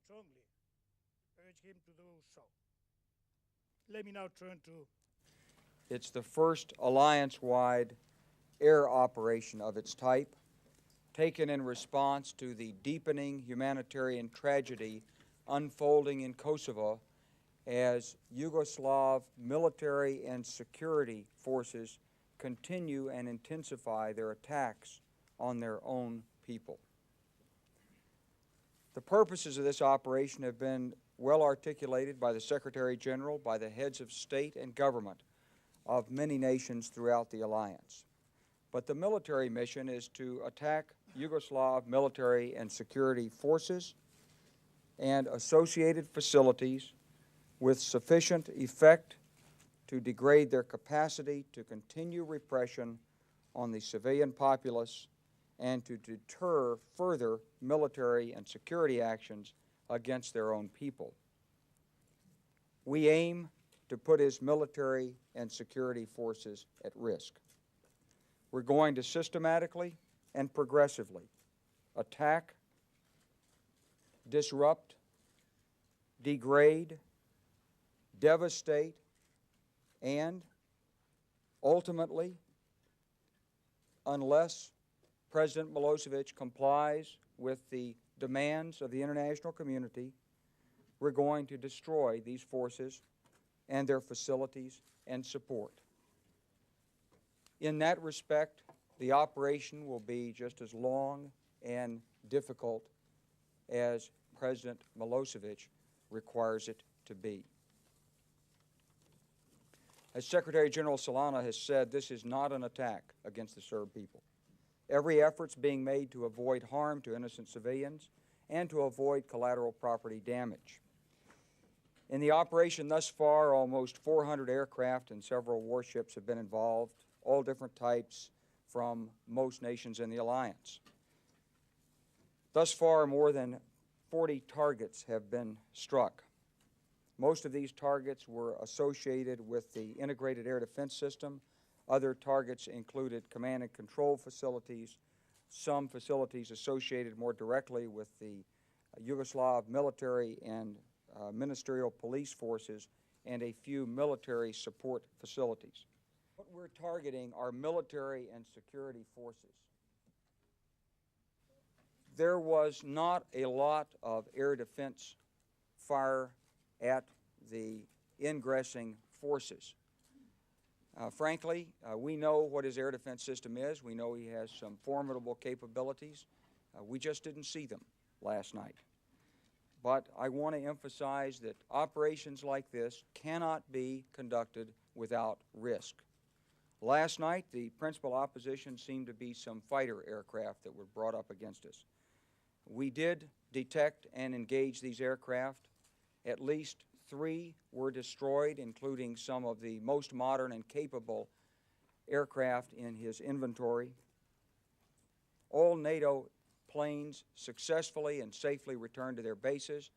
strongly urge him to do so. Let me now turn to... It's the first alliance-wide air operation of its type, taken in response to the deepening humanitarian tragedy unfolding in Kosovo as Yugoslav military and security forces continue and intensify their attacks on their own people. The purposes of this operation have been well articulated by the Secretary General, by the heads of state and government of many nations throughout the alliance. But the military mission is to attack Yugoslav military and security forces and associated facilities with sufficient effect to degrade their capacity to continue repression on the civilian populace and to deter further military and security actions against their own people. We aim to put his military and security forces at risk. We're going to systematically and progressively attack, disrupt, degrade, devastate, and ultimately, unless President Milosevic complies with the demands of the international community, we're going to destroy these forces and their facilities and support. In that respect, the operation will be just as long and difficult as President Milosevic requires it to be. As Secretary General Solana has said, this is not an attack against the Serb people. Every effort's being made to avoid harm to innocent civilians and to avoid collateral property damage. In the operation thus far, almost 400 aircraft and several warships have been involved, all different types from most nations in the alliance. Thus far, more than 40 targets have been struck. Most of these targets were associated with the integrated air defense system. Other targets included command and control facilities, some facilities associated more directly with the Yugoslav military and ministerial police forces, and a few military support facilities. What we're targeting are military and security forces. There was not a lot of air defense fire at the ingressing forces. Frankly, we know what his air defense system is. We know he has some formidable capabilities. We just didn't see them last night. But I want to emphasize that operations like this cannot be conducted without risk. Last night, the principal opposition seemed to be some fighter aircraft that were brought up against us. We did detect and engage these aircraft. At least 3 were destroyed, including some of the most modern and capable aircraft in his inventory. All NATO planes successfully and safely returned to their bases.